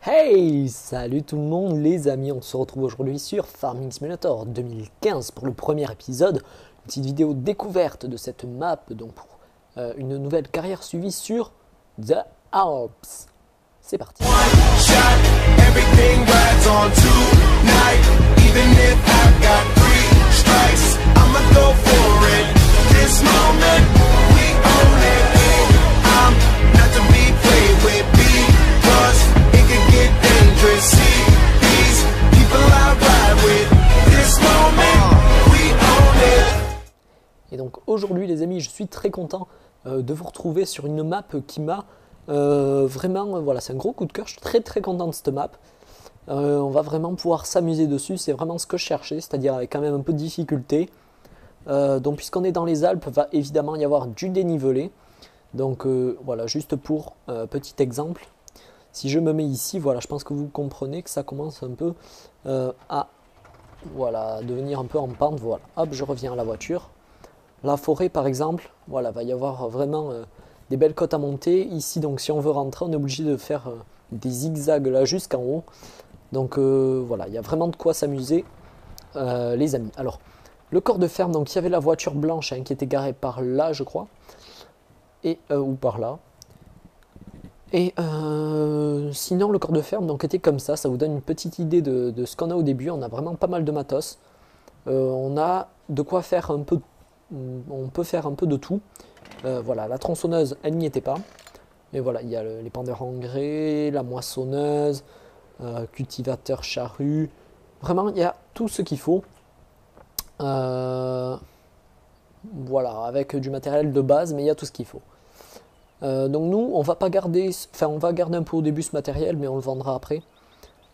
Hey, salut tout le monde les amis, on se retrouve aujourd'hui sur Farming Simulator 2015 pour le premier épisode, une petite vidéo découverte de cette map, donc pour une nouvelle carrière suivie sur The Alps. C'est parti. Et donc aujourd'hui les amis, je suis très content de vous retrouver sur une map qui m'a vraiment, voilà, c'est un gros coup de cœur, je suis très content de cette map. On va vraiment pouvoir s'amuser dessus, c'est vraiment ce que je cherchais, c'est-à-dire avec quand même un peu de difficulté. Donc puisqu'on est dans les Alpes, va évidemment y avoir du dénivelé. Donc voilà, juste pour petit exemple, si je me mets ici, voilà, je pense que vous comprenez que ça commence un peu à voilà, devenir un peu en pente. Voilà, hop, je reviens à la voiture. La forêt par exemple, voilà, va y avoir vraiment des belles côtes à monter. Ici, donc si on veut rentrer, on est obligé de faire des zigzags là jusqu'en haut. Donc voilà, il y a vraiment de quoi s'amuser les amis. Alors, le corps de ferme, donc il y avait la voiture blanche hein, qui était garée par là je crois. Et, ou par là. Et sinon le corps de ferme donc était comme ça vous donne une petite idée de ce qu'on a au début. On a vraiment pas mal de matos. On a de quoi faire un peu, on peut faire un peu de tout. Voilà, la tronçonneuse elle n'y était pas. Et voilà, il y a les pendeurs engrais, la moissonneuse, cultivateur charrue. Vraiment il y a tout ce qu'il faut. Voilà, avec du matériel de base, mais il y a tout ce qu'il faut. Donc nous, on va pas garder, enfin on va garder un peu au début ce matériel, mais on le vendra après.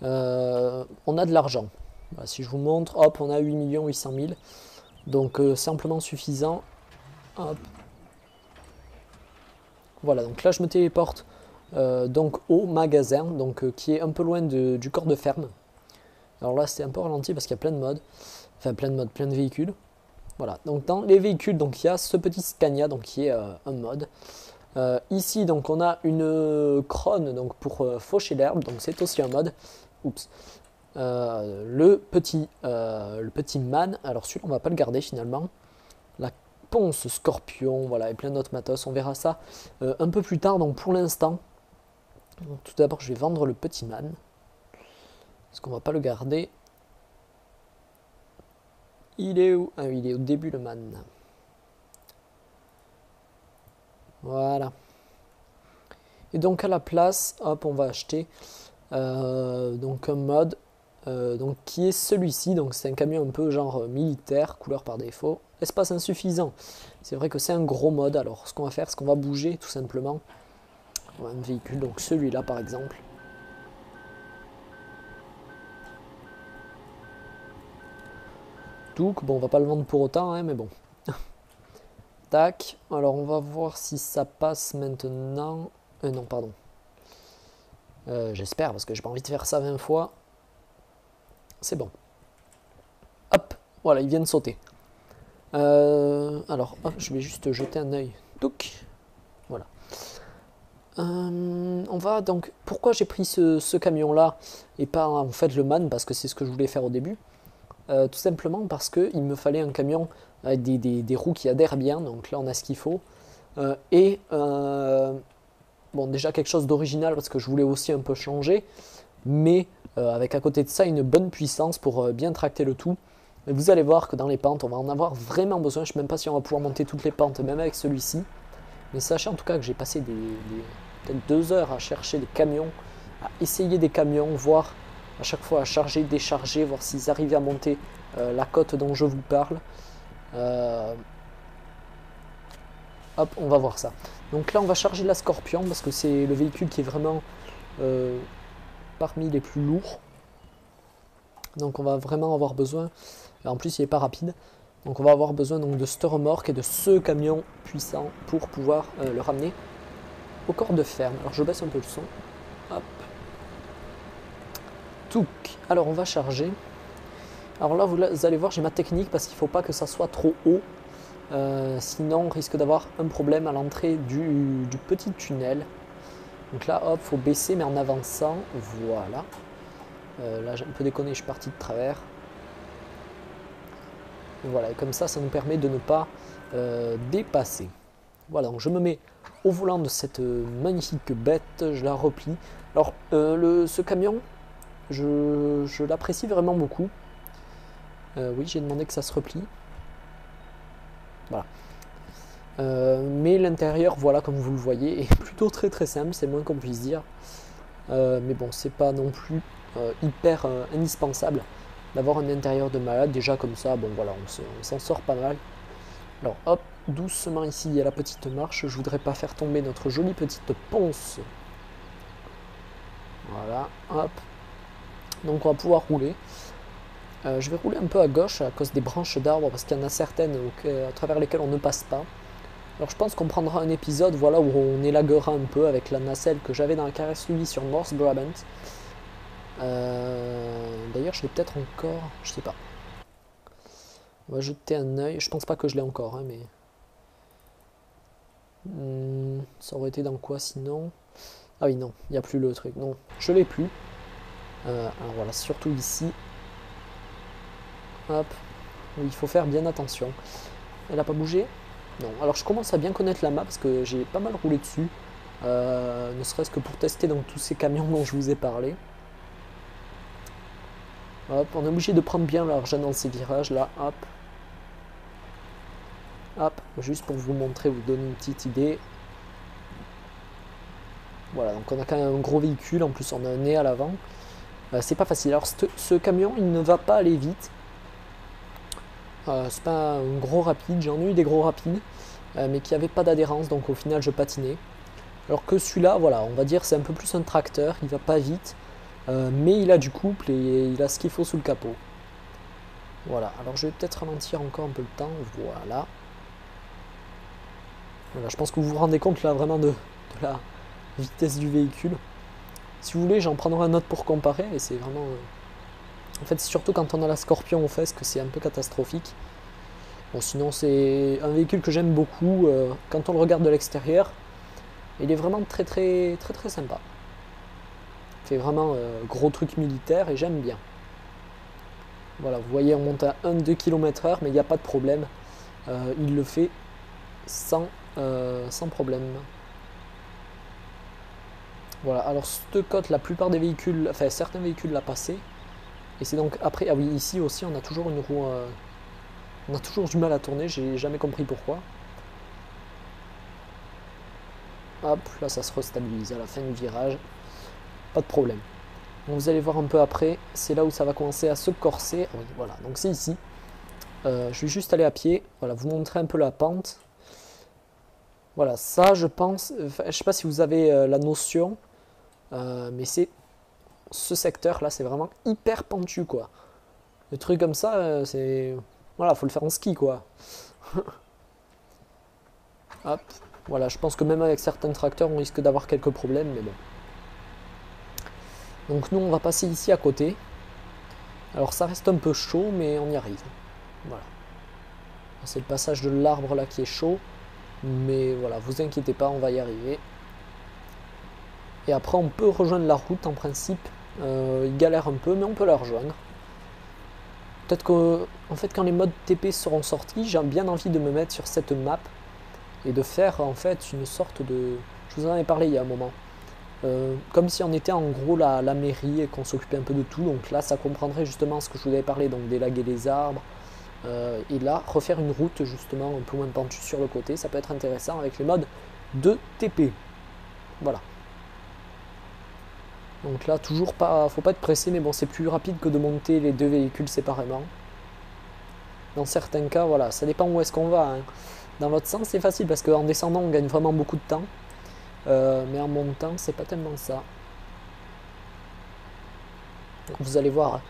On a de l'argent. Voilà, si je vous montre, hop, on a 8 800 000. Donc c'est amplement suffisant. Hop. Voilà, donc là je me téléporte donc au magasin, donc qui est un peu loin du corps de ferme. Alors là c'est un peu ralenti parce qu'il y a plein de modes, enfin plein de véhicules. Voilà, donc dans les véhicules, donc il y a ce petit Scania, donc qui est un mode. Ici donc on a une crone donc pour faucher l'herbe, donc c'est aussi un mode. Oups. Le petit man, alors celui-là on va pas le garder finalement. La ponce scorpion, voilà, et plein d'autres matos, on verra ça un peu plus tard. Donc pour l'instant, tout d'abord je vais vendre le petit man, parce qu'on va pas le garder. Il est où? Ah, il est au début le man. Voilà. Et donc à la place, hop, on va acheter donc un mode donc qui est celui-ci. Donc c'est un camion un peu genre militaire, couleur par défaut. Espace insuffisant. C'est vrai que c'est un gros mode. Alors ce qu'on va faire, c'est qu'on va bouger tout simplement un véhicule. Donc celui-là par exemple. Donc bon, on va pas le vendre pour autant, hein, mais bon. Tac, alors on va voir si ça passe maintenant. Non, pardon. J'espère, parce que j'ai pas envie de faire ça 20 fois. C'est bon. Hop, voilà, il vient de sauter. Alors, hop, je vais juste jeter un œil. Touc. Voilà. On va donc... Pourquoi j'ai pris ce camion-là et pas en fait le man? Parce que c'est ce que je voulais faire au début. Tout simplement parce qu'il me fallait un camion avec des roues qui adhèrent bien, donc là on a ce qu'il faut. Bon, déjà quelque chose d'original parce que je voulais aussi un peu changer, mais avec à côté de ça une bonne puissance pour bien tracter le tout. Et vous allez voir que dans les pentes on va en avoir vraiment besoin. Je ne sais même pas si on va pouvoir monter toutes les pentes même avec celui-ci, mais sachez en tout cas que j'ai passé peut-être 2 heures à chercher des camions, à essayer des camions, voir à chaque fois à charger, décharger, voir s'ils arrivaient à monter la côte dont je vous parle. Hop, on va voir ça. Donc là on va charger la Scorpion parce que c'est le véhicule qui est vraiment parmi les plus lourds. Donc on va vraiment avoir besoin, en plus il n'est pas rapide, donc on va avoir besoin donc, de ce remorque et de ce camion puissant pour pouvoir le ramener au corps de ferme. Alors je baisse un peu le son. Hop. Touc. Alors on va charger. Alors là vous allez voir, j'ai ma technique parce qu'il ne faut pas que ça soit trop haut. Sinon on risque d'avoir un problème à l'entrée du petit tunnel. Donc là, hop, faut baisser, mais en avançant. Voilà. Là, j'ai un peu déconné, je suis parti de travers. Et voilà, et comme ça nous permet de ne pas dépasser. Voilà, donc je me mets au volant de cette magnifique bête, je la replie. Alors, ce camion, je l'apprécie vraiment beaucoup. Oui, j'ai demandé que ça se replie. Voilà. Mais l'intérieur, voilà, comme vous le voyez, est plutôt très simple, c'est moins qu'on puisse dire. Mais bon, c'est pas non plus hyper indispensable d'avoir un intérieur de malade. Déjà comme ça, bon voilà, on s'en sort pas mal. Alors hop, doucement ici, il y a la petite marche. Je voudrais pas faire tomber notre jolie petite ponce. Voilà, hop. Donc on va pouvoir rouler. Je vais rouler un peu à gauche à cause des branches d'arbres parce qu'il y en a certaines à travers lesquelles on ne passe pas. Alors je pense qu'on prendra un épisode voilà, où on élaguera un peu avec la nacelle que j'avais dans la caresse lui sur North Brabant. D'ailleurs je l'ai peut-être encore, je sais pas. On va jeter un œil, je pense pas que je l'ai encore, hein, mais... ça aurait été dans quoi sinon? Ah oui non, il n'y a plus le truc, non, je l'ai plus. Alors voilà, surtout ici. Hop, où il faut faire bien attention. Elle a pas bougé? Non, alors je commence à bien connaître la map parce que j'ai pas mal roulé dessus. Ne serait-ce que pour tester dans tous ces camions dont je vous ai parlé. Hop, on est obligé de prendre bien l'argent dans ces virages là, hop. Hop, juste pour vous montrer, vous donner une petite idée. Voilà, donc on a quand même un gros véhicule, en plus on a un nez à l'avant. C'est pas facile. Alors ce camion, il ne va pas aller vite. C'est pas un gros rapide, j'en ai eu des gros rapides, mais qui n'avaient pas d'adhérence, donc au final je patinais. Alors que celui-là, voilà, on va dire c'est un peu plus un tracteur, il va pas vite, mais il a du couple et il a ce qu'il faut sous le capot. Voilà, alors je vais peut-être ralentir encore un peu le temps, voilà. Voilà, je pense que vous vous rendez compte là vraiment de la vitesse du véhicule. Si vous voulez, j'en prendrai un autre pour comparer, et c'est vraiment... En fait, c'est surtout quand on a la Scorpion aux fesses que c'est un peu catastrophique. Bon, sinon, c'est un véhicule que j'aime beaucoup. Quand on le regarde de l'extérieur, il est vraiment très sympa. Il fait vraiment gros truc militaire et j'aime bien. Voilà, vous voyez, on monte à 1-2 km/h, mais il n'y a pas de problème. Il le fait sans problème. Voilà, alors cette côte, la plupart des véhicules, enfin certains véhicules l'a passé. Et c'est donc après, ah oui, ici aussi on a toujours une roue, on a toujours du mal à tourner, j'ai jamais compris pourquoi. Hop, là ça se restabilise à la fin du virage, pas de problème. Donc vous allez voir un peu après, c'est là où ça va commencer à se corser. Oui, voilà, donc c'est ici. Je vais juste aller à pied, voilà, vous montrer un peu la pente. Voilà, ça je pense, je sais pas si vous avez la notion, mais c'est ce secteur là, c'est vraiment hyper pentu quoi. Le truc comme ça, c'est... Voilà, faut le faire en ski quoi. Hop, voilà, je pense que même avec certains tracteurs, on risque d'avoir quelques problèmes, mais bon. Donc nous, on va passer ici à côté. Alors ça reste un peu chaud, mais on y arrive. Voilà. C'est le passage de l'arbre là qui est chaud. Mais voilà, vous inquiétez pas, on va y arriver. Et après, on peut rejoindre la route en principe. Il galère un peu, mais on peut la rejoindre. Peut-être qu'en fait, quand les modes TP seront sortis, j'ai bien envie de me mettre sur cette map et de faire en fait une sorte de... Je vous en avais parlé il y a un moment. Comme si on était en gros la mairie et qu'on s'occupait un peu de tout. Donc là, ça comprendrait justement ce que je vous avais parlé, donc d'élaguer les arbres. Et là, refaire une route justement un peu moins pentue sur le côté. Ça peut être intéressant avec les modes de TP. Voilà. Donc là, toujours pas, faut pas être pressé, mais bon, c'est plus rapide que de monter les deux véhicules séparément. Dans certains cas, voilà, ça dépend où est-ce qu'on va. Hein. Dans l'autre sens, c'est facile parce qu'en descendant, on gagne vraiment beaucoup de temps. Mais en montant, c'est pas tellement ça. Donc vous allez voir,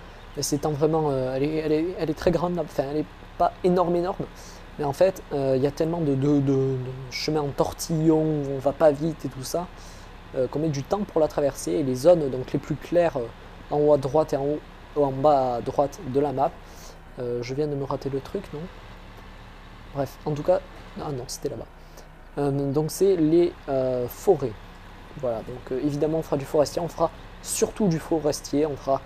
c'est vraiment, elle est très grande, enfin elle est pas énorme, mais en fait, il y a tellement de chemins en tortillon où on va pas vite et tout ça, qu'on met du temps pour la traverser. Et les zones donc les plus claires, en haut à droite et en bas à droite de la map, je viens de me rater le truc, non? Bref, en tout cas, ah non, c'était là-bas. Donc c'est les forêts. Voilà, donc évidemment on fera du forestier, on fera surtout du forestier, on fera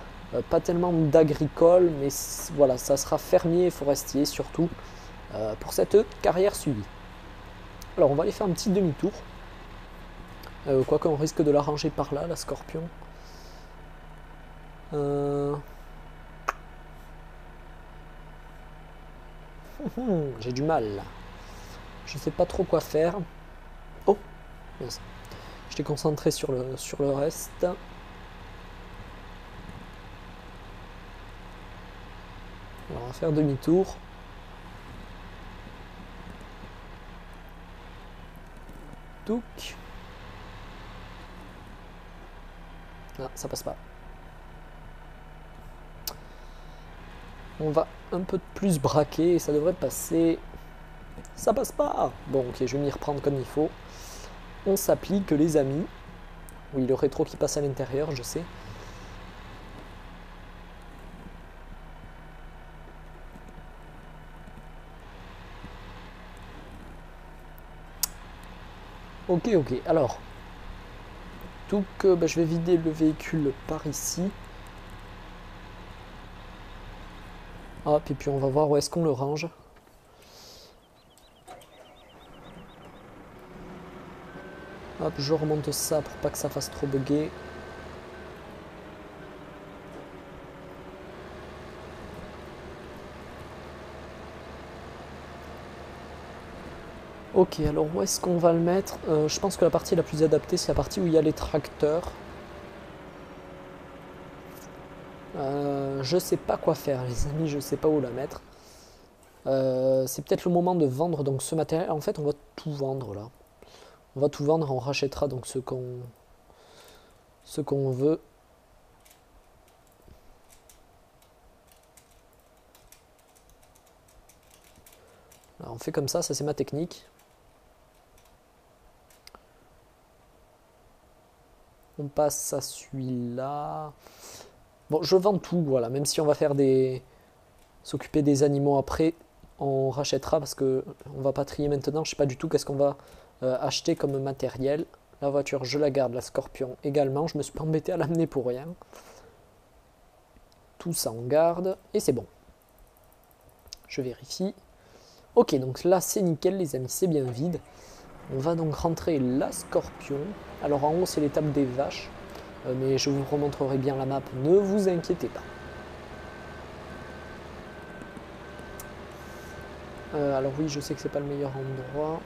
pas tellement d'agricole, mais voilà, ça sera fermier et forestier surtout pour cette carrière suivie. Alors on va aller faire un petit demi-tour, quoique on risque de la ranger par là, la scorpion. J'ai du mal là. Je sais pas trop quoi faire. Oh, mince. J'étais concentré sur le reste. Alors on va faire demi-tour. Touc. Ah, ça passe pas. On va un peu plus braquer et ça devrait passer. Ça passe pas. Bon, ok, je vais m'y reprendre comme il faut. On s'applique, les amis. Oui, le rétro qui passe à l'intérieur, je sais. Ok, ok. Alors, tout que je vais vider le véhicule par ici. Hop, et puis on va voir où est-ce qu'on le range. Hop, je remonte ça pour pas que ça fasse trop bugger. Ok, alors où est-ce qu'on va le mettre? Je pense que la partie la plus adaptée, c'est la partie où il y a les tracteurs. Je sais pas quoi faire, les amis, je sais pas où la mettre. C'est peut-être le moment de vendre donc ce matériel. En fait, on va tout vendre là. On va tout vendre, on rachètera donc ce qu'on veut. Alors, on fait comme ça c'est ma technique. On passe à celui-là. Bon, je vends tout, voilà. Même si on va faire s'occuper des animaux après, on rachètera parce que on va pas trier maintenant. Je sais pas du tout qu'est-ce qu'on va acheter comme matériel. La voiture, je la garde. La Scorpion également. Je me suis pas embêté à l'amener pour rien. Tout ça on garde et c'est bon. Je vérifie. Ok, donc là c'est nickel les amis, c'est bien vide. On va donc rentrer la Scorpion. Alors en haut c'est l'étape des vaches, mais je vous remontrerai bien la map, ne vous inquiétez pas. Alors oui, je sais que c'est pas le meilleur endroit.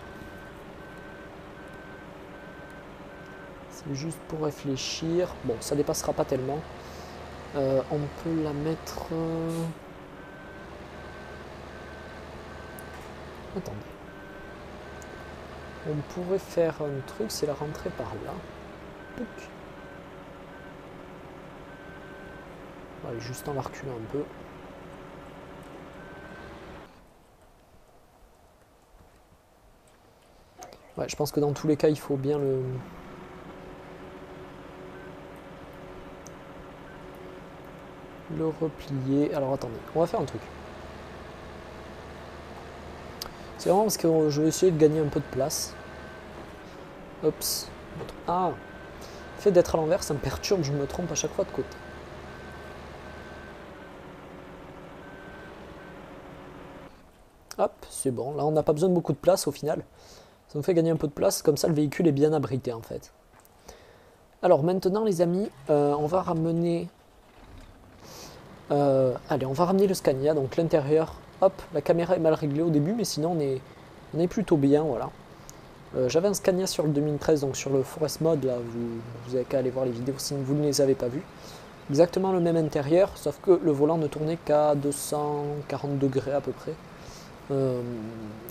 C'est juste pour réfléchir. Bon, ça dépassera pas tellement. On peut la mettre... Attendez. On pourrait faire un truc, c'est la rentrer par là. Allez, juste en la reculant un peu. Ouais, je pense que dans tous les cas, il faut bien le replier. Alors attendez, on va faire un truc. C'est vraiment parce que je vais essayer de gagner un peu de place. Oups. Ah, le fait d'être à l'envers, ça me perturbe, je me trompe à chaque fois de côté. Hop, c'est bon. Là, on n'a pas besoin de beaucoup de place au final. Ça nous fait gagner un peu de place, comme ça le véhicule est bien abrité en fait. Alors maintenant les amis, on va ramener... allez, on va ramener le Scania, donc l'intérieur. Hop, la caméra est mal réglée au début, mais sinon on est plutôt bien, voilà. J'avais un Scania sur le 2013, donc sur le Forest Mode, là, vous avez qu'à aller voir les vidéos si vous ne les avez pas vues. Exactement le même intérieur, sauf que le volant ne tournait qu'à 240 degrés à peu près.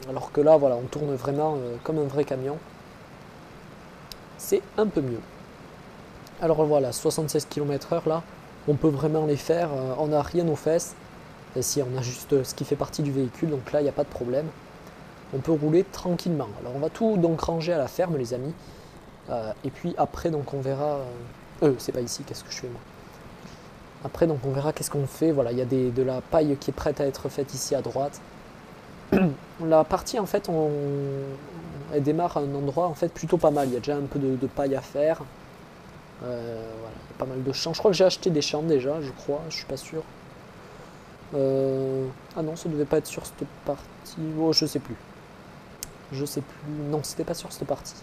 Alors que là, voilà, on tourne vraiment comme un vrai camion. C'est un peu mieux. Alors voilà, 76 km/h là, on peut vraiment les faire, on n'a rien aux fesses. Et si on a juste ce qui fait partie du véhicule, donc là il n'y a pas de problème. On peut rouler tranquillement. Alors on va tout donc ranger à la ferme les amis. Et puis après donc on verra... c'est pas ici, qu'est-ce que je fais moi? Après donc on verra qu'est-ce qu'on fait. Voilà, il y a de la paille qui est prête à être faite ici à droite. La partie en fait, elle démarre à un endroit en fait plutôt pas mal. Il y a déjà un peu de paille à faire. Voilà, il y a pas mal de champs. Je crois que j'ai acheté des champs déjà, je crois, je suis pas sûr. Ah non, ça devait pas être sur cette partie. Oh, je sais plus. Je sais plus. Non, c'était pas sur cette partie.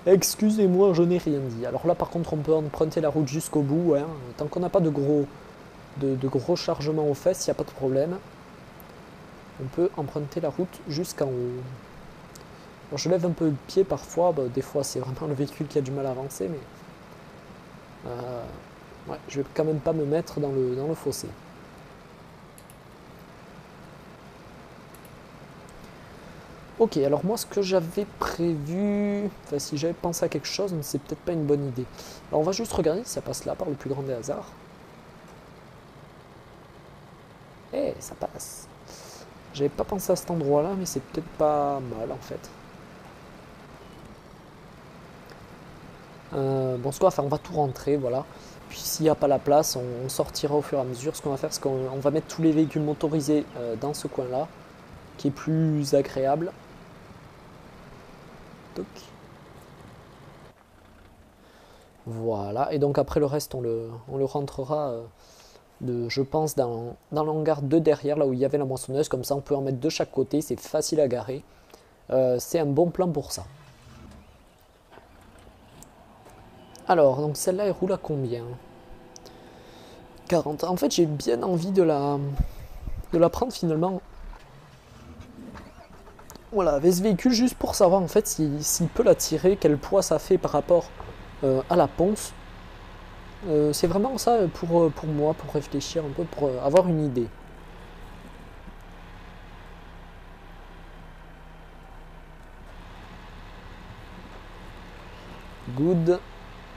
Excusez-moi, je n'ai rien dit. Alors là, par contre, on peut emprunter la route jusqu'au bout. Hein. Tant qu'on n'a pas de gros chargements aux fesses, il n'y a pas de problème. On peut emprunter la route jusqu'en haut. Alors, je lève un peu le pied parfois. Bah, des fois, c'est vraiment le véhicule qui a du mal à avancer. Mais ouais, je vais quand même pas me mettre dans le fossé. Ok, alors moi ce que j'avais prévu, enfin si j'avais pensé à quelque chose, mais c'est peut-être pas une bonne idée. Alors on va juste regarder si ça passe là par le plus grand des hasards. Eh, ça passe. J'avais pas pensé à cet endroit-là, mais c'est peut-être pas mal en fait. Bon, ce qu'on va faire, on va tout rentrer, voilà. Puis s'il n'y a pas la place, on sortira au fur et à mesure. Ce qu'on va faire, c'est qu'on va mettre tous les véhicules motorisés dans ce coin-là, qui est plus agréable. Toc. Voilà, et donc après le reste, on le rentrera, je pense, dans l'hangar de derrière, là où il y avait la moissonneuse. Comme ça, on peut en mettre de chaque côté, c'est facile à garer. C'est un bon plan pour ça. Alors, donc celle-là, elle roule à combien? 40. En fait, j'ai bien envie de la prendre finalement. Voilà, avec ce véhicule, juste pour savoir en fait s'il peut la tirer, quel poids ça fait par rapport à la ponce. C'est vraiment ça pour moi, pour réfléchir un peu, pour avoir une idée. Good.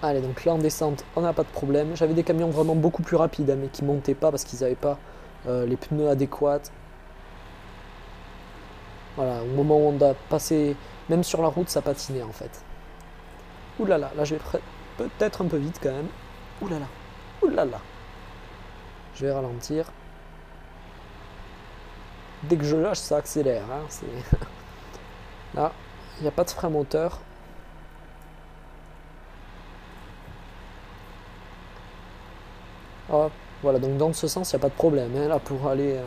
Allez, donc là en descente, on n'a pas de problème. J'avais des camions vraiment beaucoup plus rapides, hein, mais qui montaient pas parce qu'ils n'avaient pas les pneus adéquats. Voilà, au moment où on a passé, même sur la route, ça patinait en fait. Ouh là là, là je vais peut-être un peu vite quand même. Ouh là là, ouh là là. Je vais ralentir. Dès que je lâche, ça accélère. Hein, là, il n'y a pas de frein moteur. Hop, voilà, donc dans ce sens, il n'y a pas de problème. Hein, là, pour aller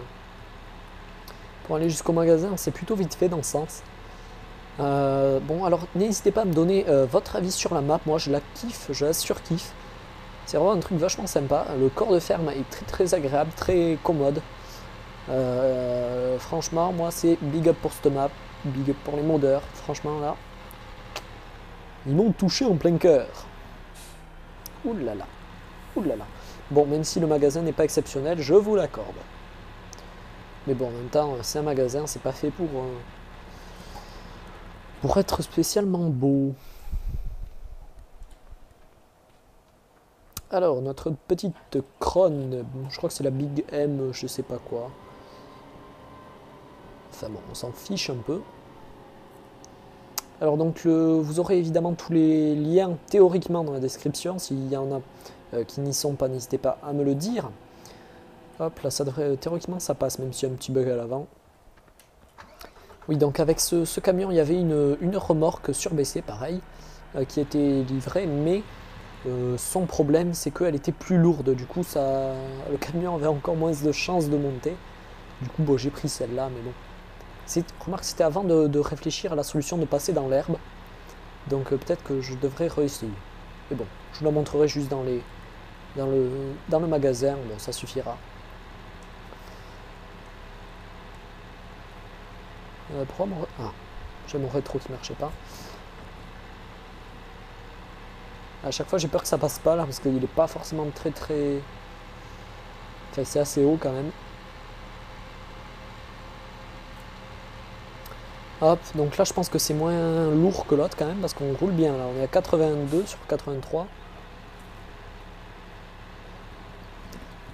jusqu'au magasin, c'est plutôt vite fait dans ce sens. Bon, alors n'hésitez pas à me donner votre avis sur la map. Moi, je la kiffe, je la surkiffe. C'est vraiment un truc vachement sympa. Le corps de ferme est très très agréable, très commode. Franchement, moi, c'est big up pour cette map, big up pour les modeurs. Franchement, là, ils m'ont touché en plein cœur. Ouh là là, ouh là là. Bon, même si le magasin n'est pas exceptionnel, je vous l'accorde. Mais bon, en même temps, c'est un magasin, c'est pas fait pour être spécialement beau. Alors, notre petite Kron, je crois que c'est la Big M, je sais pas quoi. Enfin bon, on s'en fiche un peu. Alors donc, vous aurez évidemment tous les liens théoriquement dans la description. S'il y en a qui n'y sont pas, n'hésitez pas à me le dire. Hop, là, ça devrait, théoriquement, ça passe, même s'il y a un petit bug à l'avant. Oui, donc avec ce camion, il y avait une remorque surbaissée, pareil, qui était livrée, mais son problème, c'est qu'elle était plus lourde. Du coup, le camion avait encore moins de chances de monter. Du coup, bon, j'ai pris celle-là, mais bon. Remarque, c'était avant de réfléchir à la solution de passer dans l'herbe. Donc peut-être que je devrais réessayer. Mais bon, je vous la montrerai juste dans le magasin. Bon, ça suffira. Pourquoi mon... Ah, j'ai mon rétro qui ne marchait pas. À chaque fois, j'ai peur que ça passe pas là, parce qu'il n'est pas forcément très très... Enfin, c'est assez haut quand même. Hop, donc là je pense que c'est moins lourd que l'autre quand même, parce qu'on roule bien là. On est à 82 sur 83.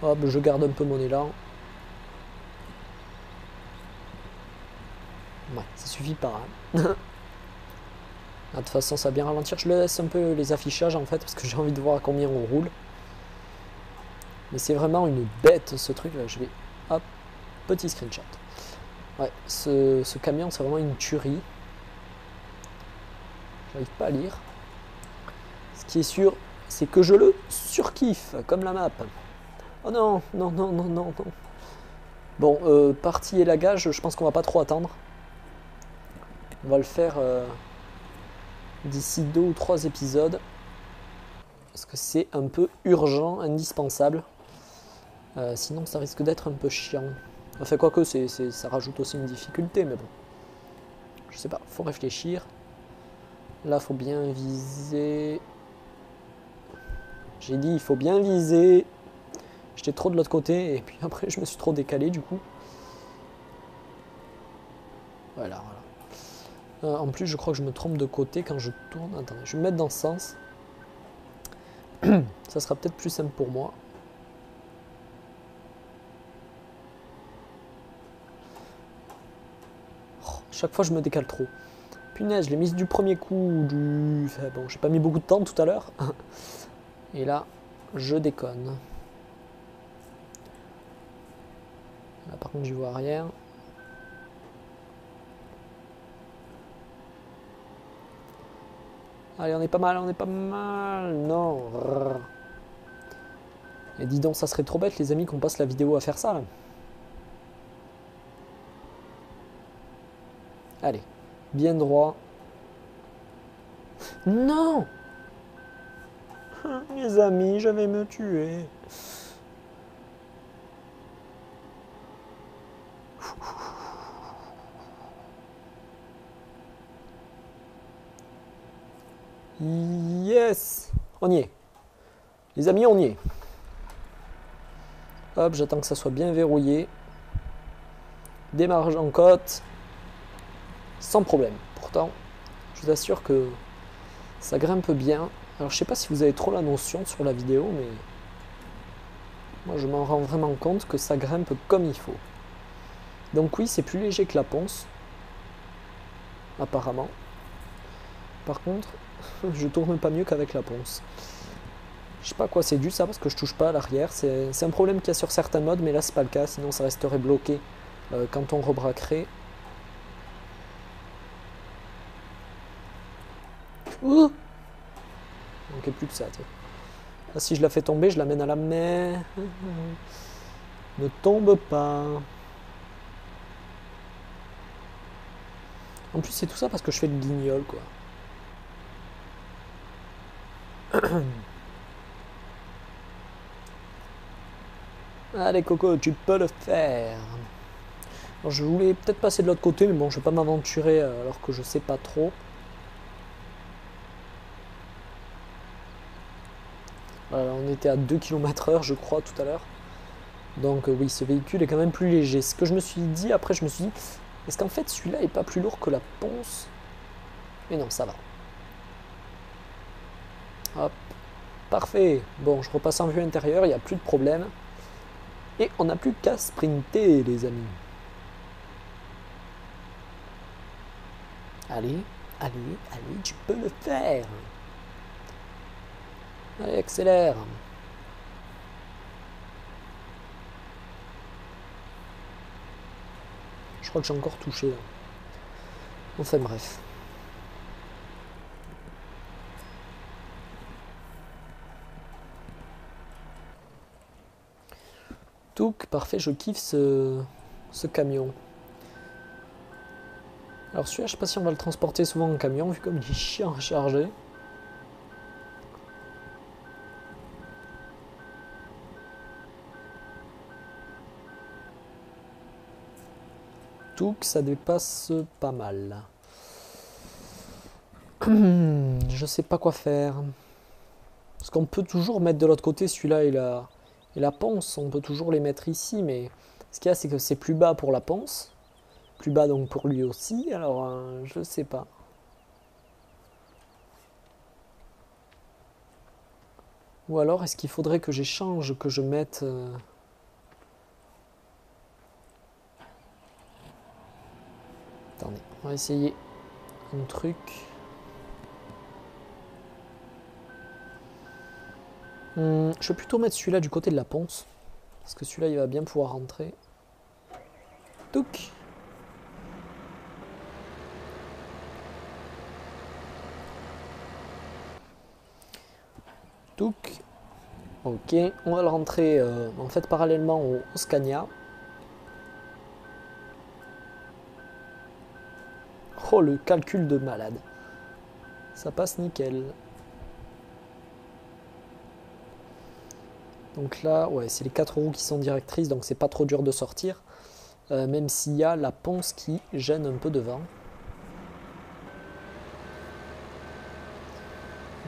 Hop, je garde un peu mon élan. Ouais, ça suffit pas. Hein. De toute façon, ça va bien ralentir. Je laisse un peu les affichages en fait, parce que j'ai envie de voir à combien on roule. Mais c'est vraiment une bête ce truc. Là. Je vais... Hop, petit screenshot. Ouais, ce camion, c'est vraiment une tuerie. J'arrive pas à lire. Ce qui est sûr, c'est que je le surkiffe, comme la map. Oh non, non, non, non, non, non. Bon, partie et lagage, je pense qu'on va pas trop attendre. On va le faire d'ici 2 ou 3 épisodes. Parce que c'est un peu urgent, indispensable. Sinon, ça risque d'être un peu chiant. Enfin, quoique, ça rajoute aussi une difficulté, mais bon. Je sais pas, faut réfléchir. Là, faut bien viser. J'ai dit, il faut bien viser. J'étais trop de l'autre côté, et puis après, je me suis trop décalé, du coup. Voilà, voilà. En plus, je crois que je me trompe de côté quand je tourne. Attendez, je vais me mettre dans ce sens. Ça sera peut-être plus simple pour moi. Oh, chaque fois, je me décale trop. Punaise, je l'ai mise du premier coup. Enfin, bon, j'ai pas mis beaucoup de temps tout à l'heure. Et là, je déconne. Là, par contre, j'y vois rien. Allez, on est pas mal, on est pas mal. Non. Et dis donc, ça serait trop bête, les amis, qu'on passe la vidéo à faire ça, là. Allez, bien droit. Non! Les amis, je vais me tuer. Yes! On y est. Les amis, on y est. Hop, j'attends que ça soit bien verrouillé. Démarrage en côte. Sans problème. Pourtant, je vous assure que ça grimpe bien. Alors, je sais pas si vous avez trop la notion sur la vidéo, mais moi, je m'en rends vraiment compte que ça grimpe comme il faut. Donc oui, c'est plus léger que la ponce. Apparemment. Par contre, je tourne pas mieux qu'avec la ponce. Je sais pas à quoi c'est dû ça, parce que je touche pas à l'arrière. C'est un problème qu'il y a sur certains modes, mais là c'est pas le cas, sinon ça resterait bloqué quand on rebraquerait. Ouh, il manquait plus que ça, tiens. Là, si je la fais tomber, je la mène à la mer. Ne tombe pas. En plus, c'est tout ça parce que je fais le guignol, quoi. Allez Coco, tu peux le faire. Alors, je voulais peut-être passer de l'autre côté, mais bon, je vais pas m'aventurer alors que je sais pas trop. Voilà, on était à 2 km/h, je crois, tout à l'heure. Donc oui, ce véhicule est quand même plus léger. Ce que je me suis dit, après je me suis dit, est-ce qu'en fait celui-là est pas plus lourd que la ponce? Mais non, ça va. Hop, parfait. Bon, je repasse en vue intérieure, il n'y a plus de problème. Et on n'a plus qu'à sprinter, les amis. Allez, allez, allez, tu peux le faire. Allez, accélère. Je crois que j'ai encore touché là. Enfin bref. Touk, parfait, je kiffe ce camion. Alors celui-là, je sais pas si on va le transporter souvent en camion, vu comme il est chiant à charger. Touk, ça dépasse pas mal. Je sais pas quoi faire. Parce qu'on peut toujours mettre de l'autre côté celui-là et la ponce. On peut toujours les mettre ici, mais ce qu'il y a, c'est que c'est plus bas pour la ponce. Plus bas donc pour lui aussi, alors je sais pas. Ou alors est-ce qu'il faudrait que j'échange, que je mette... Attendez, on va essayer un truc. Je vais plutôt mettre celui-là du côté de la ponce. Parce que celui-là, il va bien pouvoir rentrer. Touc. Touk. Ok, on va le rentrer en fait parallèlement au Scania. Oh, le calcul de malade. Ça passe nickel. Donc là, ouais, c'est les 4 roues qui sont directrices, donc c'est pas trop dur de sortir. Même s'il y a la ponce qui gêne un peu devant.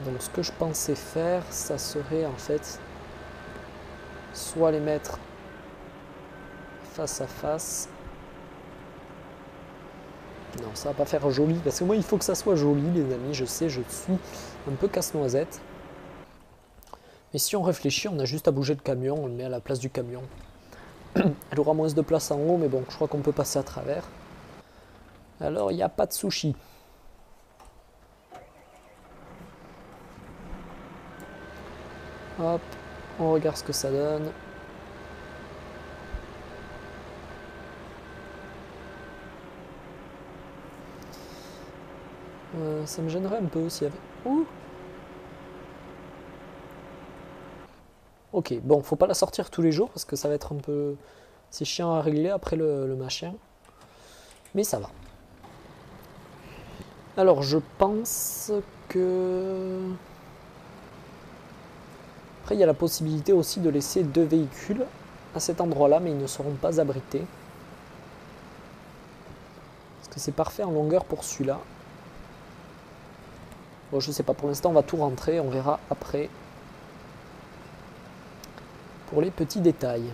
Donc ce que je pensais faire, ça serait en fait soit les mettre face à face. Non, ça va pas faire joli, parce que moi il faut que ça soit joli les amis, je sais, je suis un peu casse-noisette. Mais si on réfléchit, on a juste à bouger le camion, on le met à la place du camion. Elle aura moins de place en haut, mais bon, je crois qu'on peut passer à travers. Alors, il n'y a pas de sushi. Hop, on regarde ce que ça donne. Ça me gênerait un peu s'il y avait... Ouh. Ok, bon, faut pas la sortir tous les jours parce que ça va être un peu... C'est chiant à régler après le machin. Mais ça va. Alors, je pense que... Après, il y a la possibilité aussi de laisser 2 véhicules à cet endroit-là, mais ils ne seront pas abrités. Parce que c'est parfait en longueur pour celui-là. Bon, je sais pas, pour l'instant, on va tout rentrer, on verra après. Pour les petits détails.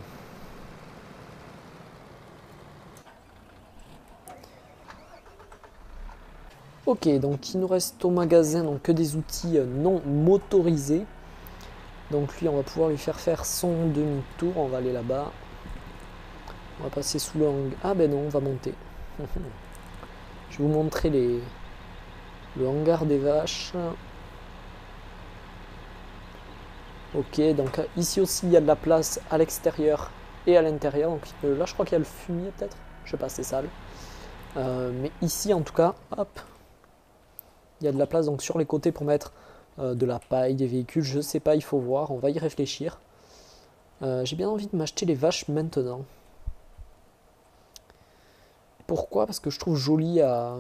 Ok, donc il nous reste au magasin donc, que des outils non motorisés. Donc lui, on va pouvoir lui faire son demi-tour. On va aller là-bas. On va passer sous le hangar. Ah ben non, on va monter. Je vais vous montrer le hangar des vaches. Ok, donc ici aussi, il y a de la place à l'extérieur et à l'intérieur. Donc là, je crois qu'il y a le fumier peut-être. Je sais pas, c'est sale. Mais ici, en tout cas, hop, il y a de la place donc sur les côtés pour mettre de la paille, des véhicules. Je sais pas, il faut voir. On va y réfléchir. J'ai bien envie de m'acheter les vaches maintenant. Pourquoi? Parce que je trouve joli à...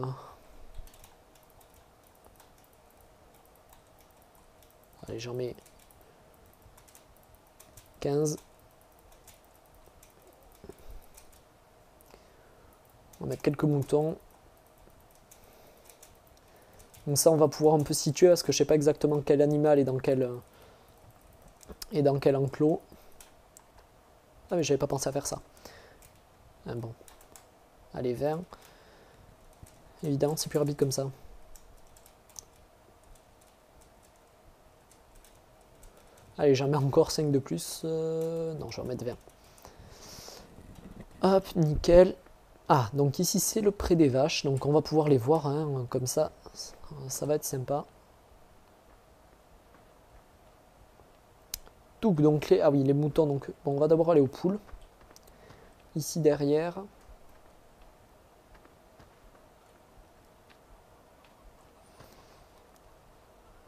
Allez, j'en mets 15. On va mettre quelques moutons. Donc ça, on va pouvoir un peu situer parce que je sais pas exactement quel animal est dans quel enclos. Ah mais j'avais pas pensé à faire ça. Ah, bon. Allez, 20. Évidemment, c'est plus rapide comme ça. Allez, j'en mets encore 5 de plus. Non, je vais en mettre 20. Hop, nickel. Ah, donc ici, c'est le pré des vaches. Donc on va pouvoir les voir hein, comme ça. Ça va être sympa. Donc ah oui, les moutons. Donc, bon, on va d'abord aller aux poules. Ici derrière.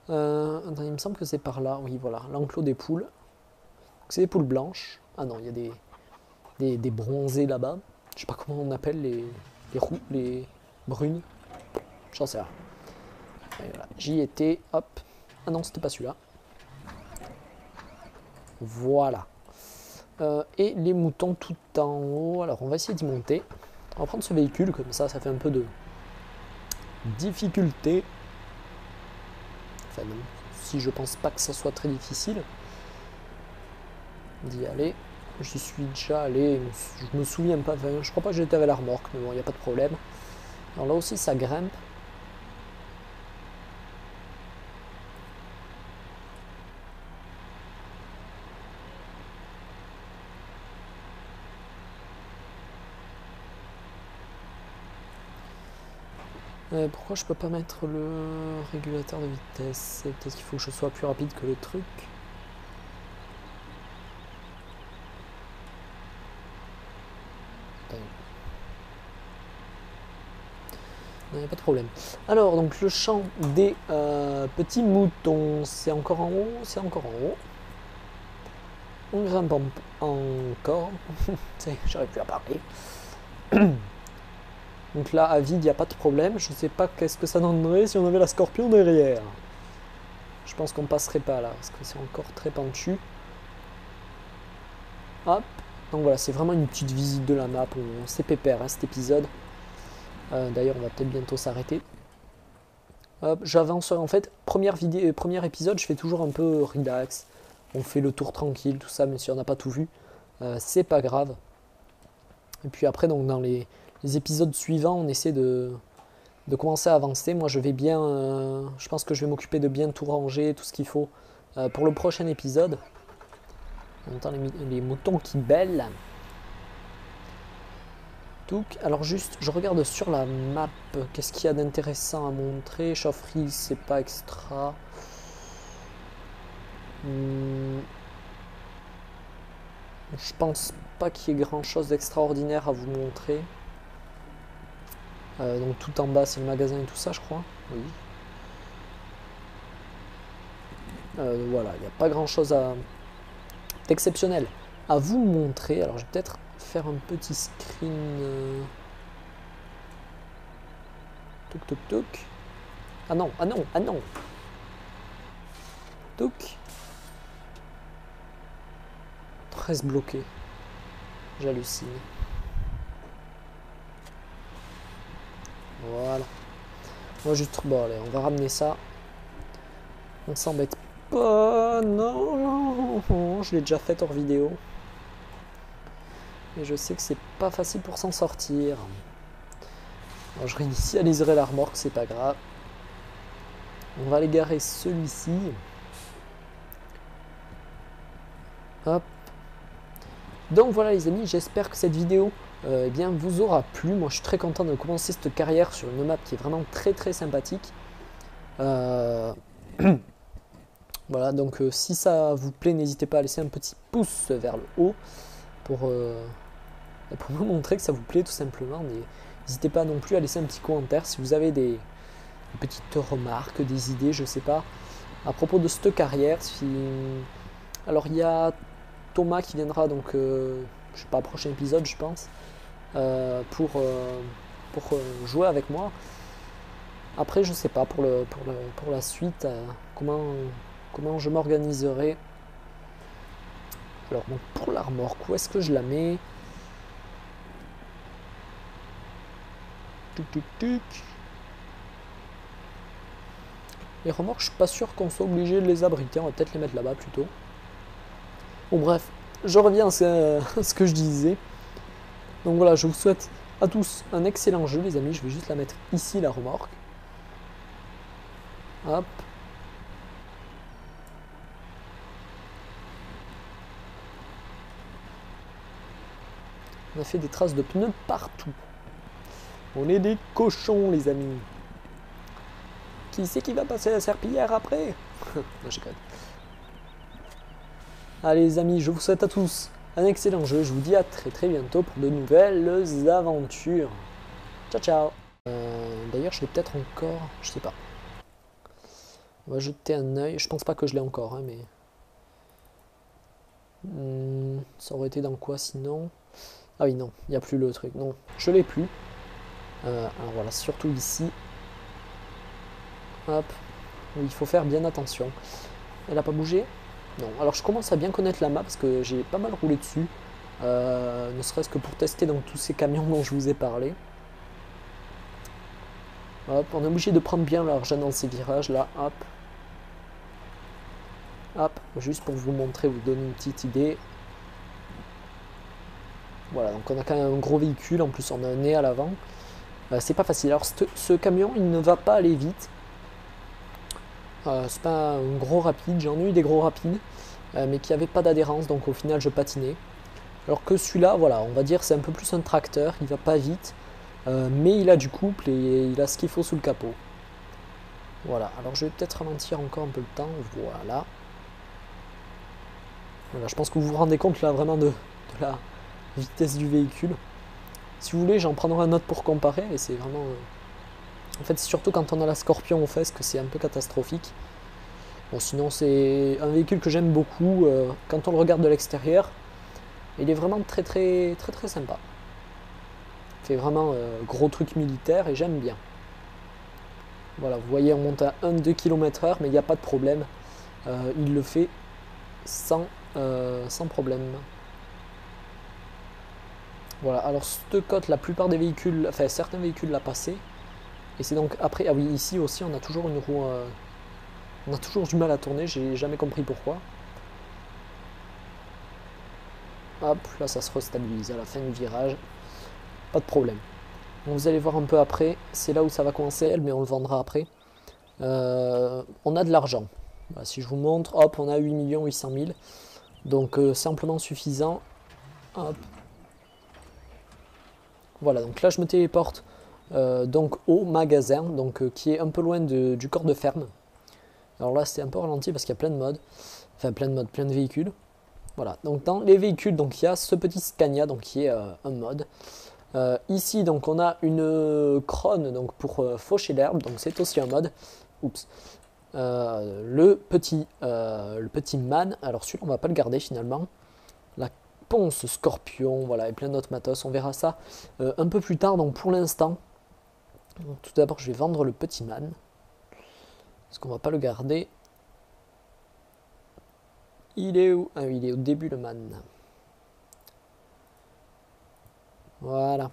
Attends, il me semble que c'est par là. Oui, voilà, l'enclos des poules. C'est des poules blanches. Ah non, il y a des bronzés là-bas. Je sais pas comment on appelle les brunes. J'en sais rien. Voilà. J'y étais. Hop. Ah non, c'était pas celui-là. Voilà. Et les moutons tout en haut. Alors, on va essayer d'y monter. On va prendre ce véhicule, comme ça fait un peu de difficulté. Enfin, même si je pense pas que ça soit très difficile d'y aller. J'y suis déjà allé, je me souviens pas, enfin, je crois pas que j'étais avec la remorque, mais bon, il n'y a pas de problème. Alors là aussi, ça grimpe. Pourquoi je peux pas mettre le régulateur de vitesse? Peut-être qu'il faut que je sois plus rapide que le truc. n'y a pas de problème. Alors, donc le champ des petits moutons, c'est encore en haut, c'est encore en haut. On grimpe encore. J'arrive plus à parler. Donc là, à vide, il n'y a pas de problème. Je ne sais pas qu'est-ce que ça donnerait si on avait la scorpion derrière. Je pense qu'on passerait pas là, parce que c'est encore très pentu. Hop. Donc voilà, c'est vraiment une petite visite de la map. C'est pépère, hein, cet épisode. D'ailleurs, on va peut-être bientôt s'arrêter. Hop, j'avance. En fait, premier épisode, je fais toujours un peu relax. On fait le tour tranquille, tout ça, même si on n'a pas tout vu. C'est pas grave. Et puis après, donc dans les épisodes suivants, on essaie de commencer à avancer. Moi, je vais bien... je pense que je vais m'occuper de bien tout ranger, tout ce qu'il faut pour le prochain épisode. On entend les moutons qui bêlent. Alors juste, je regarde sur la map, qu'est-ce qu'il y a d'intéressant à montrer. Chaufferie, c'est pas extra. Je pense pas qu'il y ait grand chose d'extraordinaire à vous montrer. Donc tout en bas, c'est le magasin et tout ça, je crois. Oui. Voilà, il n'y a pas grand chose d'exceptionnel à vous montrer. Alors je vais peut-être faire un petit screen. Touk touk touk. Ah non, ah non, ah non. Touk. 13 bloqués. J'hallucine. Voilà. On va juste... Bon allez, on va ramener ça. On s'embête pas. Non, je l'ai déjà fait hors vidéo. Et je sais que c'est pas facile pour s'en sortir. Alors, je réinitialiserai la remorque, c'est pas grave. On va aller garer celui-ci. Hop. Donc voilà les amis, j'espère que cette vidéo eh bien, vous aura plu. Moi je suis très content de commencer cette carrière sur une map qui est vraiment très très sympathique. Voilà, donc si ça vous plaît, n'hésitez pas à laisser un petit pouce vers le haut pour me montrer que ça vous plaît tout simplement. N'hésitez pas non plus à laisser un petit commentaire si vous avez des petites remarques, des idées, je sais pas, à propos de cette carrière. Alors il y a Thomas qui viendra donc, je sais pas, prochain épisode je pense, pour jouer avec moi. Après je sais pas pour la suite comment je m'organiserai. Alors bon, pour la remorque, où est-ce que je la mets? Tuk tuk tuk. Les remorques, je suis pas sûr qu'on soit obligé de les abriter, on va peut-être les mettre là-bas plutôt. Bon bref, je reviens à ce que je disais. Donc voilà, je vous souhaite à tous un excellent jeu les amis. Je vais juste la mettre ici, la remorque. Hop. On a fait des traces de pneus partout. On est des cochons les amis. Qui c'est qui va passer la serpillière après? Non, je déconne. Allez les amis, je vous souhaite à tous un excellent jeu. Je vous dis à très très bientôt pour de nouvelles aventures. Ciao ciao. D'ailleurs je l'ai peut-être encore, je sais pas. On va jeter un œil. Je pense pas que je l'ai encore, hein, mais... ça aurait été dans quoi sinon? Ah oui non, il n'y a plus le truc. Non, je l'ai plus. Alors voilà, surtout ici. Hop. Oui, il faut faire bien attention. Elle n'a pas bougé? Non. Alors je commence à bien connaître la map parce que j'ai pas mal roulé dessus. Ne serait-ce que pour tester dans tous ces camions dont je vous ai parlé. Hop, on est obligé de prendre bien l'argent dans ces virages là. Hop. Hop, juste pour vous montrer, vous donner une petite idée. Voilà, donc on a quand même un gros véhicule, en plus on a un nez à l'avant. C'est pas facile. Alors ce camion, il ne va pas aller vite. C'est pas un gros rapide, j'en ai eu des gros rapides, mais qui n'avaient pas d'adhérence, donc au final je patinais. Alors que celui-là, voilà, on va dire c'est un peu plus un tracteur, il va pas vite, mais il a du couple et il a ce qu'il faut sous le capot. Voilà, alors je vais peut-être ralentir encore un peu le temps, voilà. Voilà, je pense que vous vous rendez compte là vraiment de la vitesse du véhicule. Si vous voulez, j'en prendrai un autre pour comparer, et c'est vraiment En fait, c'est surtout quand on a la Scorpion aux fesses que c'est un peu catastrophique. Bon, sinon, c'est un véhicule que j'aime beaucoup. Quand on le regarde de l'extérieur, il est vraiment très sympa. Il fait vraiment gros truc militaire et j'aime bien. Voilà, vous voyez, on monte à 1-2 km/h, mais il n'y a pas de problème. Il le fait sans problème. Voilà, alors cette côte, la plupart des véhicules, enfin certains véhicules l'a passé. Et c'est donc après, ah oui, ici aussi on a toujours une roue, on a toujours du mal à tourner, j'ai jamais compris pourquoi. Hop, là ça se restabilise à la fin du virage, pas de problème. Donc vous allez voir un peu après, c'est là où ça va commencer, mais on le vendra après. On a de l'argent. Voilà, si je vous montre, hop, on a 8 800 000. Donc simplement suffisant. Hop. Voilà, donc là je me téléporte donc au magasin, donc qui est un peu loin du corps de ferme. Alors là c'est un peu ralenti parce qu'il y a plein de modes, enfin plein de véhicules. Voilà, donc dans les véhicules, donc il y a ce petit Scania, donc qui est un mode. Ici donc on a une crone donc pour faucher l'herbe, donc c'est aussi un mode. Oups. Le petit man, alors celui-là on va pas le garder finalement. La ponce Scorpion, voilà, et plein d'autres matos, on verra ça un peu plus tard. Donc pour l'instant, tout d'abord je vais vendre le petit man, parce qu'on va pas le garder. Il est où? Ah oui, il est au début le man. Voilà.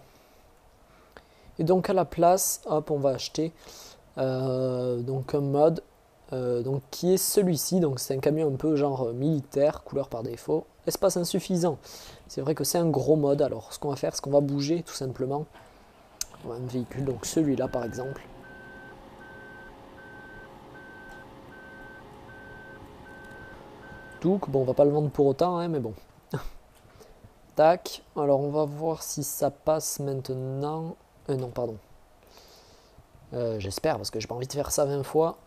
Et donc à la place, hop, on va acheter donc un mode donc qui est celui-ci. Donc c'est un camion un peu genre militaire, couleur par défaut. Espace insuffisant. C'est vrai que c'est un gros mode. Alors ce qu'on va faire, c'est qu'on va bouger tout simplement un véhicule. Donc celui-là par exemple. Donc bon, on va pas le vendre pour autant, hein, mais bon. Tac. Alors on va voir si ça passe maintenant. Non, pardon. J'espère parce que j'ai pas envie de faire ça 20 fois.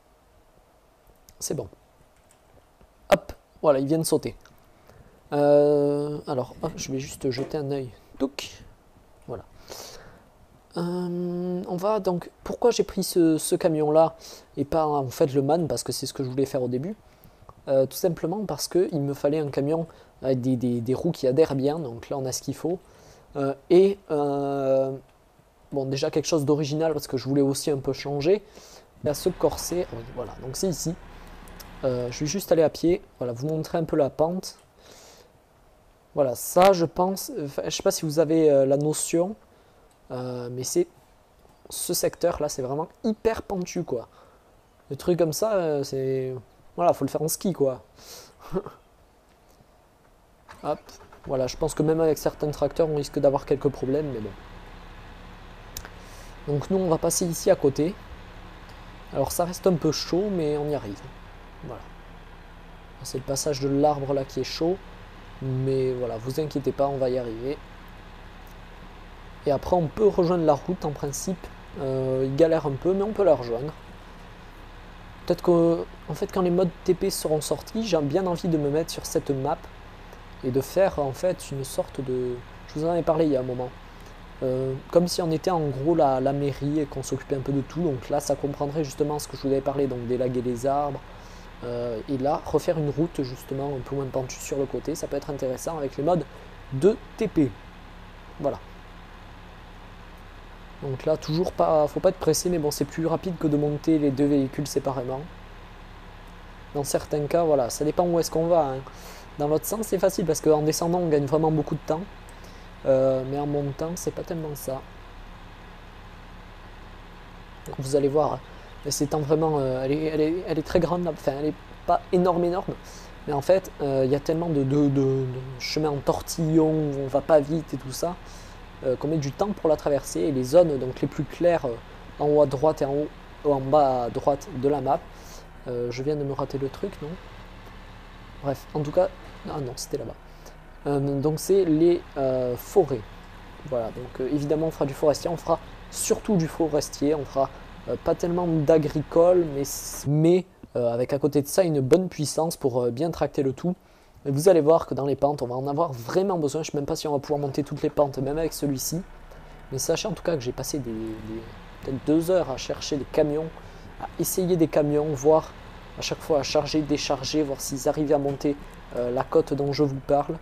C'est bon. Hop, voilà, il vient de sauter. Alors, hop, je vais juste jeter un œil. Touc. Voilà. On va donc. Pourquoi j'ai pris ce camion-là et pas en fait le man, parce que c'est ce que je voulais faire au début. Tout simplement parce qu'il me fallait un camion avec des roues qui adhèrent bien. Donc là, on a ce qu'il faut. Bon, déjà quelque chose d'original parce que je voulais aussi un peu changer. Il y a ce corset. Oui, voilà, donc c'est ici. Je vais juste aller à pied. Voilà, vous montrer un peu la pente. Voilà, ça je pense, je sais pas si vous avez la notion, mais c'est ce secteur là, c'est vraiment hyper pentu quoi. Le truc comme ça, c'est, voilà, faut le faire en ski quoi. Hop, voilà, je pense que même avec certains tracteurs, on risque d'avoir quelques problèmes, mais bon. Donc nous, on va passer ici à côté. Alors ça reste un peu chaud, mais on y arrive. Voilà. C'est le passage de l'arbre là qui est chaud. Mais voilà, vous inquiétez pas, on va y arriver. Et après, on peut rejoindre la route en principe. Il galère un peu, mais on peut la rejoindre. Peut-être que, en fait, quand les modes TP seront sortis, j'ai bien envie de me mettre sur cette map et de faire en fait une sorte de. Je vous en avais parlé il y a un moment. Comme si on était en gros la mairie et qu'on s'occupait un peu de tout. Donc là, ça comprendrait justement ce que je vous avais parlé, donc d'élaguer les arbres. Et là, refaire une route justement un peu moins pentue sur le côté, ça peut être intéressant avec les modes de TP. Voilà. Donc là, toujours pas, faut pas être pressé, mais bon, c'est plus rapide que de monter les deux véhicules séparément. Dans certains cas, voilà, ça dépend où est-ce qu'on va. Hein. Dans l'autre sens, c'est facile parce qu'en descendant, on gagne vraiment beaucoup de temps. Mais en montant, c'est pas tellement ça. Donc vous allez voir, c'est vraiment, elle est très grande, là. Enfin, elle est pas énorme, mais en fait, il y a tellement de chemins en tortillon, où on va pas vite et tout ça, qu'on met du temps pour la traverser. Et les zones donc les plus claires, en haut à droite et en bas à droite de la map, je viens de me rater le truc, non? Bref, en tout cas, ah non, c'était là-bas. Donc c'est les forêts. Voilà, donc évidemment on fera du forestier, on fera surtout du forestier, on fera pas tellement d'agricole, mais avec à côté de ça une bonne puissance pour bien tracter le tout. Et vous allez voir que dans les pentes, on va en avoir vraiment besoin. Je ne sais même pas si on va pouvoir monter toutes les pentes, même avec celui-ci. Mais sachez en tout cas que j'ai passé peut-être 2 heures à chercher des camions, à essayer des camions, voir à chaque fois à charger, décharger, voir s'ils arrivent à monter la côte dont je vous parle.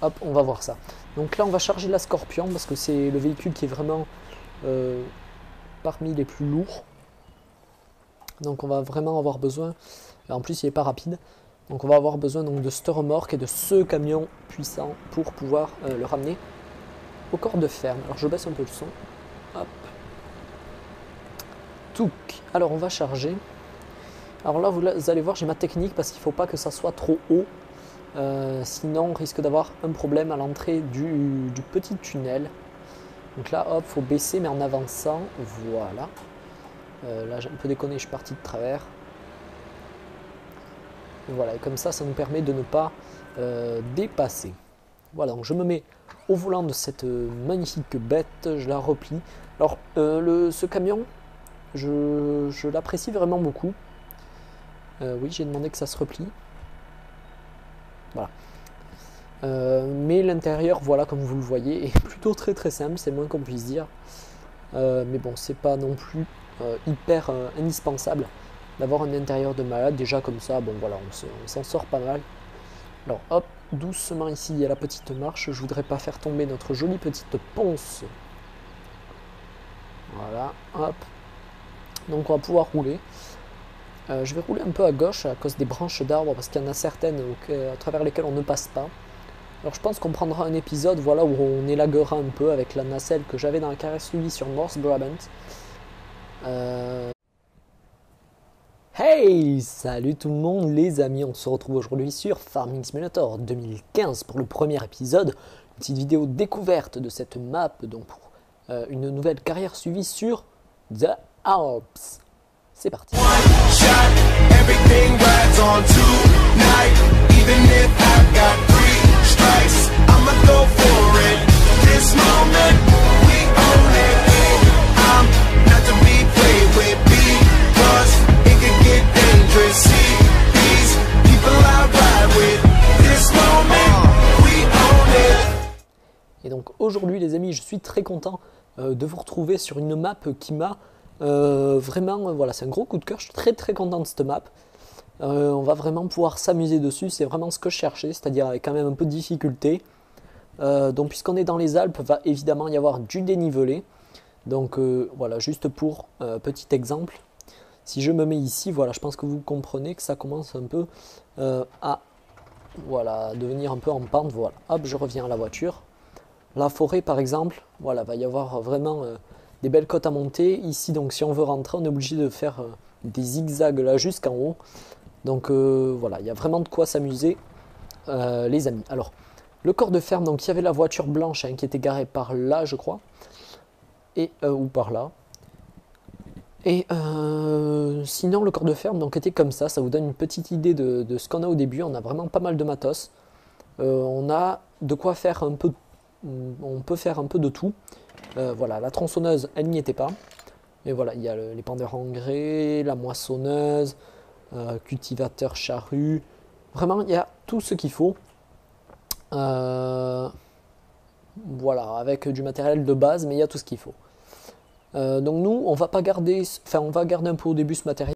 Hop, on va voir ça. Donc là, on va charger la Scorpion parce que c'est le véhicule qui est vraiment parmi les plus lourds. Donc on va vraiment avoir besoin, en plus il n'est pas rapide, donc on va avoir besoin donc, de ce remorque et de ce camion puissant pour pouvoir le ramener au corps de ferme. Alors je baisse un peu le son. Hop. Touc. Alors on va charger. Alors là vous allez voir, j'ai ma technique parce qu'il ne faut pas que ça soit trop haut. Sinon on risque d'avoir un problème à l'entrée du petit tunnel. Donc là hop, faut baisser mais en avançant. Voilà. Là j'ai un peu déconné, je suis parti de travers. Et voilà, et comme ça, ça nous permet de ne pas dépasser. Voilà, donc je me mets au volant de cette magnifique bête, je la replie. Alors ce camion, je l'apprécie vraiment beaucoup. Oui, j'ai demandé que ça se replie. Voilà. Mais l'intérieur, voilà, comme vous le voyez, est plutôt très simple, c'est le moins qu'on puisse dire. Mais bon, c'est pas non plus hyper indispensable d'avoir un intérieur de malade. Déjà comme ça, bon voilà, on s'en sort pas mal. Alors hop, doucement ici, il y a la petite marche. Je voudrais pas faire tomber notre jolie petite ponce. Voilà, hop. Donc on va pouvoir rouler. Je vais rouler un peu à gauche à cause des branches d'arbres parce qu'il y en a certaines à travers lesquelles on ne passe pas. Alors je pense qu'on prendra un épisode voilà, où on élaguera un peu avec la nacelle que j'avais dans la carrière suivie sur North Brabant. Hey, salut tout le monde les amis, on se retrouve aujourd'hui sur Farming Simulator 2015 pour le premier épisode, une petite vidéo découverte de cette map donc pour une nouvelle carrière suivie sur The Alps. C'est parti. Et donc aujourd'hui les amis, je suis très content de vous retrouver sur une map qui m'a vraiment, voilà, c'est un gros coup de cœur, je suis très content de cette map. On va vraiment pouvoir s'amuser dessus, c'est vraiment ce que je cherchais, c'est-à-dire avec quand même un peu de difficulté. Donc puisqu'on est dans les Alpes, va évidemment y avoir du dénivelé. Donc voilà, juste pour petit exemple, si je me mets ici, voilà, je pense que vous comprenez que ça commence un peu à voilà, devenir un peu en pente. Voilà, hop, je reviens à la voiture. La forêt par exemple, voilà, va y avoir vraiment des belles côtes à monter. Ici donc si on veut rentrer, on est obligé de faire des zigzags là jusqu'en haut. Donc voilà, il y a vraiment de quoi s'amuser les amis. Alors, le corps de ferme, donc il y avait la voiture blanche hein, qui était garée par là je crois. Et, ou par là. Et sinon le corps de ferme donc, était comme ça vous donne une petite idée de ce qu'on a au début. On a vraiment pas mal de matos. On a de quoi faire un peu, on peut faire un peu de tout. Voilà, la tronçonneuse elle n'y était pas. Mais voilà, il y a l'épandeur engrais, la moissonneuse, cultivateur charrue. Vraiment il y a tout ce qu'il faut. Voilà, avec du matériel de base, mais il y a tout ce qu'il faut. Donc nous, on va pas garder, enfin on va garder un peu au début ce matériel.